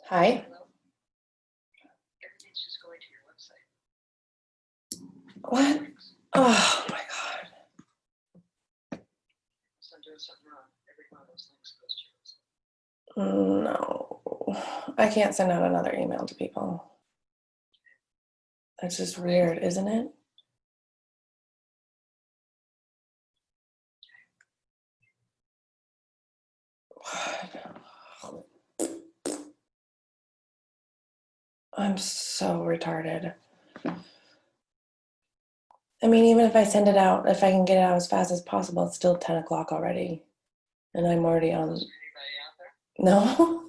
Hi. Everything's just going to your website. What? Oh my God. So I'm doing something wrong. Every one of those links goes to your website. No, I can't send out another email to people. That's just weird, isn't it? I'm so retarded. I mean, even if I send it out, if I can get it out as fast as possible, it's still 10 o'clock already. And I'm already on. Is there anybody out there?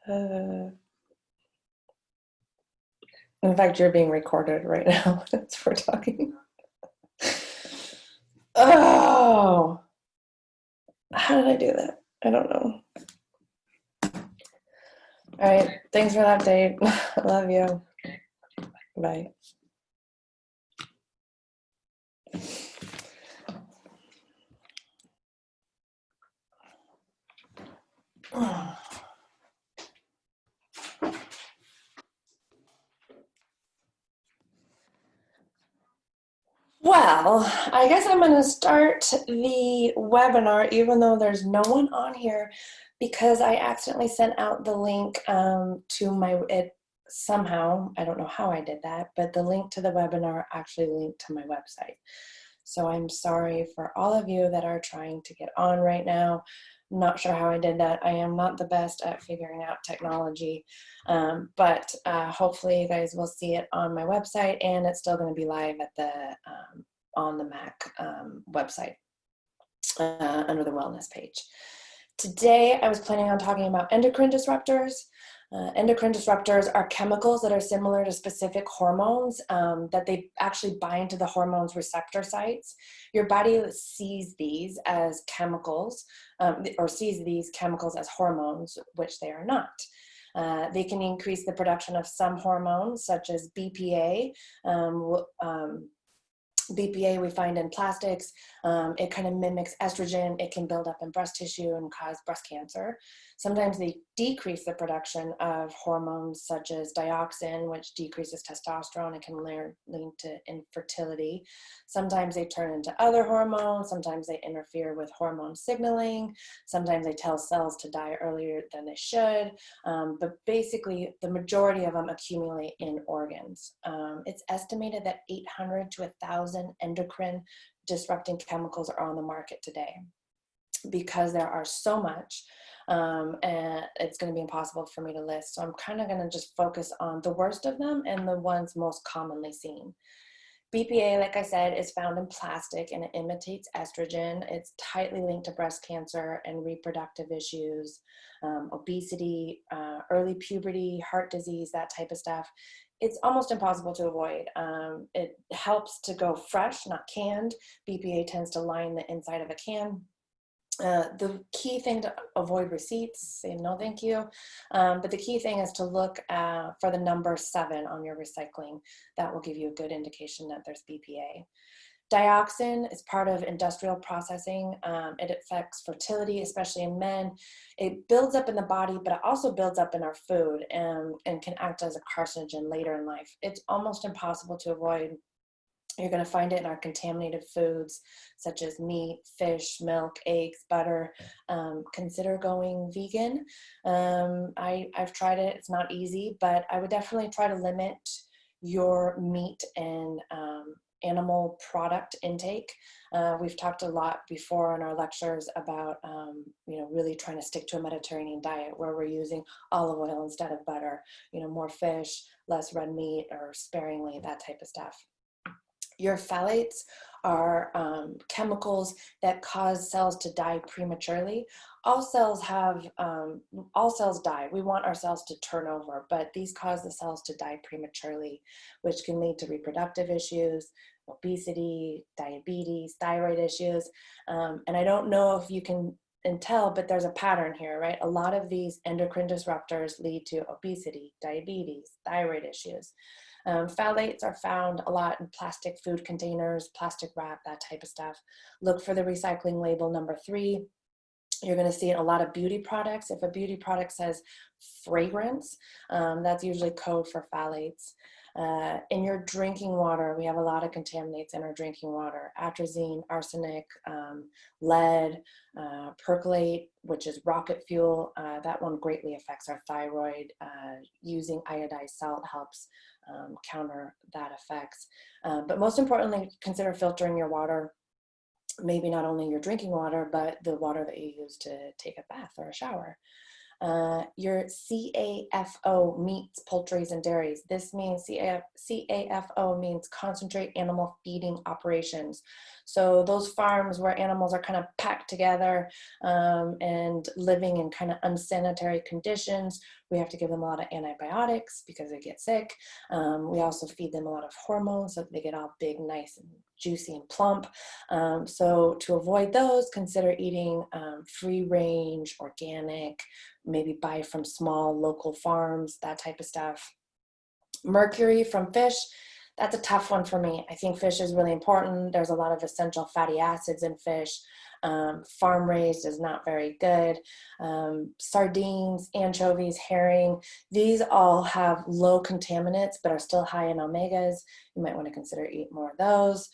No. In fact, you're being recorded right now as we're talking. Oh, how did I do that? I don't know. All right, thanks for the update. I love you. Bye. Well, I guess I'm going to start the webinar even though there's no one on here because I accidentally sent out the link to somehow, I don't know how I did that, but the link to the webinar actually linked to my website. So I'm sorry for all of you that are trying to get on right now. I'm not sure how I did that. I am not the best at figuring out technology, but hopefully you guys will see it on my website, and it's still going to be live at the on the Mac website under the wellness page. Today I was planning on talking about endocrine disruptors. Endocrine disruptors are chemicals that are similar to specific hormones that they actually bind to the hormones receptor sites. Your body sees these as chemicals or sees these chemicals as hormones, which they are not. They can increase the production of some hormones such as BPA. BPA we find in plastics. It kind of mimics estrogen. It can build up in breast tissue and cause breast cancer. Sometimes they decrease the production of hormones such as dioxin, which decreases testosterone. It can lead to infertility. Sometimes they turn into other hormones. Sometimes they interfere with hormone signaling. Sometimes they tell cells to die earlier than they should. But basically, the majority of them accumulate in organs. It's estimated that 800 to 1,000 endocrine disrupting chemicals are on the market today. Because there are so much, and it's going to be impossible for me to list. So I'm kind of going to just focus on the worst of them and the ones most commonly seen. BPA, like I said, is found in plastic and it imitates estrogen. It's tightly linked to breast cancer and reproductive issues, obesity, early puberty, heart disease, that type of stuff. It's almost impossible to avoid. It helps to go fresh, not canned. BPA tends to line the inside of a can. The key thing to avoid receipts, say no thank you. But the key thing is to look for the number 7 on your recycling. That will give you a good indication that there's BPA. Dioxin is part of industrial processing. It affects fertility, especially in men. It builds up in the body, but it also builds up in our food and can act as a carcinogen later in life. It's almost impossible to avoid. You're going to find it in our contaminated foods, such as meat, fish, milk, eggs, butter. Consider going vegan. I've tried it. It's not easy, but I would definitely try to limit your meat and animal product intake. We've talked a lot before in our lectures about, really trying to stick to a Mediterranean diet where we're using olive oil instead of butter, more fish, less red meat, or sparingly, that type of stuff. Your phthalates are chemicals that cause cells to die prematurely. All cells die. We want our cells to turn over, but these cause the cells to die prematurely, which can lead to reproductive issues, obesity, diabetes, thyroid issues. And I don't know if you can tell, but there's a pattern here, right? A lot of these endocrine disruptors lead to obesity, diabetes, thyroid issues. Phthalates are found a lot in plastic food containers, plastic wrap, that type of stuff. Look for the recycling label number 3. You're going to see in a lot of beauty products. If a beauty product says fragrance, that's usually code for phthalates. In your drinking water, we have a lot of contaminants in our drinking water: atrazine, arsenic, lead, percolate, which is rocket fuel. That one greatly affects our thyroid. Using iodized salt helps counter that effects. But most importantly, consider filtering your water. Maybe not only your drinking water, but the water that you use to take a bath or a shower. Your CAFO meats, poultries, and dairies. This means CAFO means concentrate animal feeding operations. So those farms where animals are kind of packed together and living in kind of unsanitary conditions, we have to give them a lot of antibiotics because they get sick. We also feed them a lot of hormones so that they get all big, nice, and juicy and plump. So to avoid those, consider eating free range, organic, maybe buy from small local farms, that type of stuff. Mercury from fish, that's a tough one for me. I think fish is really important. There's a lot of essential fatty acids in fish. Farm raised is not very good. Sardines, anchovies, herring, these all have low contaminants but are still high in omegas. You might want to consider eating more of those.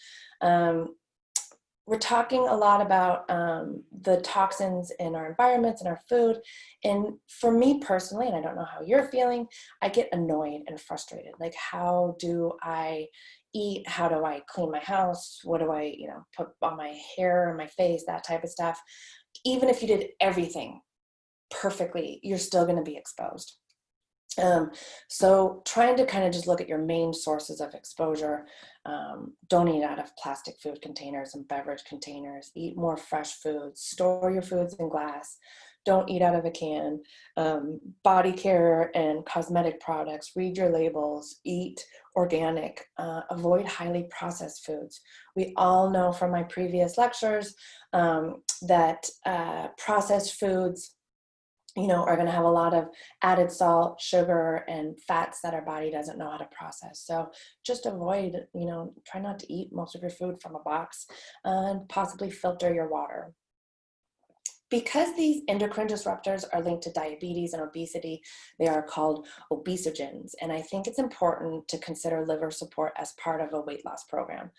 We're talking a lot about the toxins in our environments and our food. And for me personally, and I don't know how you're feeling, I get annoyed and frustrated. Like, how do I eat? How do I clean my house? What do I, put on my hair and my face, that type of stuff. Even if you did everything perfectly, you're still going to be exposed. So trying to kind of just look at your main sources of exposure. Don't eat out of plastic food containers and beverage containers. Eat more fresh foods. Store your foods in glass. Don't eat out of a can. Body care and cosmetic products, read your labels. Eat organic. Avoid highly processed foods. We all know from my previous lectures that processed foods are going to have a lot of added salt, sugar, and fats that our body doesn't know how to process. So just avoid, try not to eat most of your food from a box, and possibly filter your water. Because these endocrine disruptors are linked to diabetes and obesity, they are called obesogens. And I think it's important to consider liver support as part of a weight loss program.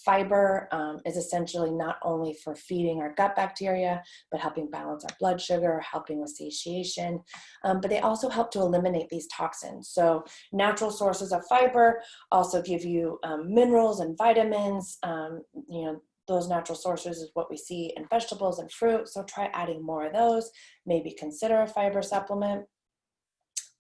Fiber is essentially not only for feeding our gut bacteria, but helping balance our blood sugar, helping with satiation, but they also help to eliminate these toxins. So natural sources of fiber also give you minerals and vitamins. Those natural sources is what we see in vegetables and fruit. So try adding more of those. Maybe consider a fiber supplement.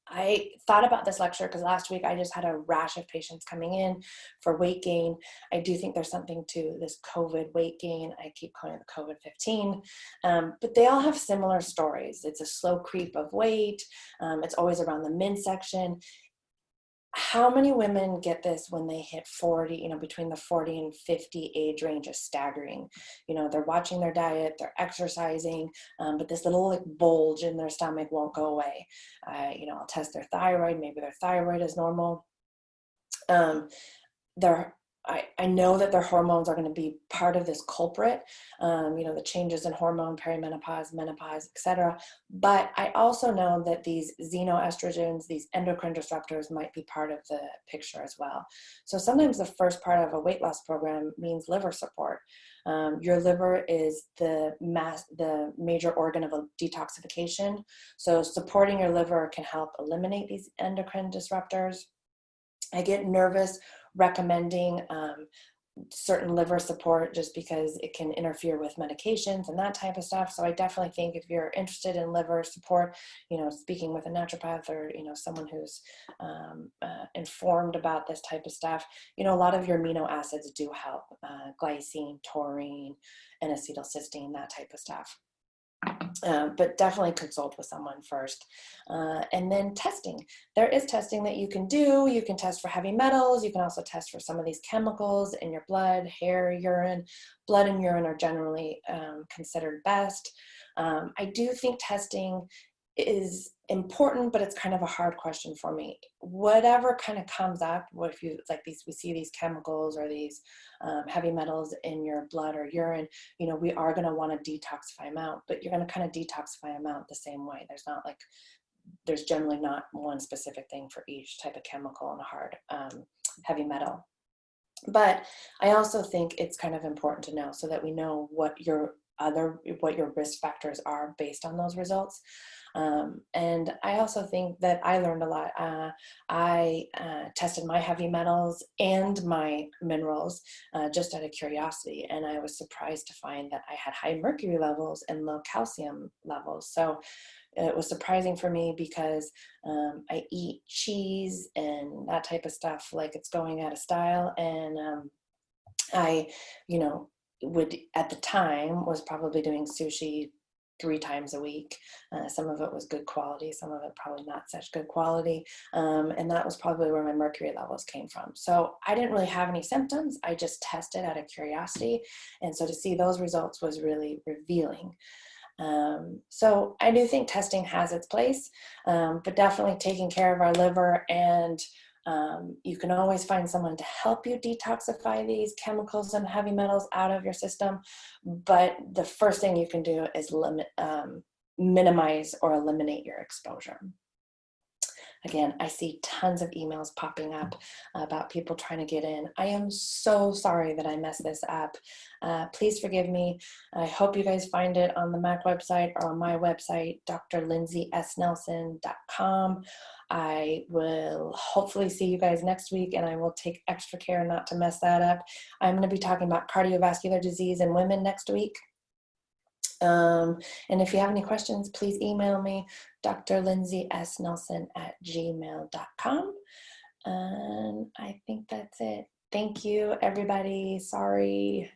I thought about this lecture because last week I just had a rash of patients coming in for weight gain. I do think there's something to this COVID weight gain. I keep calling it the COVID-15, but they all have similar stories. It's a slow creep of weight. It's always around the midsection. how many women get this when they hit 40, between the 40 and 50 age range is staggering. They're watching their diet, they're exercising, but this little like bulge in their stomach won't go away. I'll test their thyroid, maybe their thyroid is normal. I know that their hormones are going to be part of this culprit, the changes in hormone, perimenopause, menopause, etc. But I also know that these xenoestrogens, these endocrine disruptors might be part of the picture as well. So sometimes the first part of a weight loss program means liver support. Your liver is the major organ of detoxification. So supporting your liver can help eliminate these endocrine disruptors. I get nervous recommending certain liver support just because it can interfere with medications and that type of stuff. So I definitely think if you're interested in liver support, speaking with a naturopath or, someone who's informed about this type of stuff, a lot of your amino acids do help, glycine, taurine, and acetylcysteine, that type of stuff. But definitely consult with someone first. And then testing. There is testing that you can do. You can test for heavy metals. You can also test for some of these chemicals in your blood, hair, urine. Blood and urine are generally considered best. I do think testing is important, but it's kind of a hard question for me. Whatever kind of comes up, if you like these, we see these chemicals or these heavy metals in your blood or urine, we are going to want to detoxify them out, but you're going to kind of detoxify them out the same way. There's generally not one specific thing for each type of chemical and a hard heavy metal. But I also think it's kind of important to know so that we know what your risk factors are based on those results. And I also think that I learned a lot. I tested my heavy metals and my minerals just out of curiosity, and I was surprised to find that I had high mercury levels and low calcium levels. So it was surprising for me because I eat cheese and that type of stuff like it's going out of style. And I, would at the time was probably doing sushi 3 times a week. Some of it was good quality, some of it probably not such good quality. And that was probably where my mercury levels came from. So I didn't really have any symptoms. I just tested out of curiosity. And so to see those results was really revealing. So I do think testing has its place, but definitely taking care of our liver, and you can always find someone to help you detoxify these chemicals and heavy metals out of your system. But the first thing you can do is minimize or eliminate your exposure. Again, I see tons of emails popping up about people trying to get in. I am so sorry that I messed this up. Please forgive me. I hope you guys find it on the MAC website or on my website, drlindsaysnelson.com. I will hopefully see you guys next week, and I will take extra care not to mess that up. I'm going to be talking about cardiovascular disease in women next week. And if you have any questions, please email me, drlindsaysnelson@gmail.com. And I think that's it. Thank you, everybody. Sorry.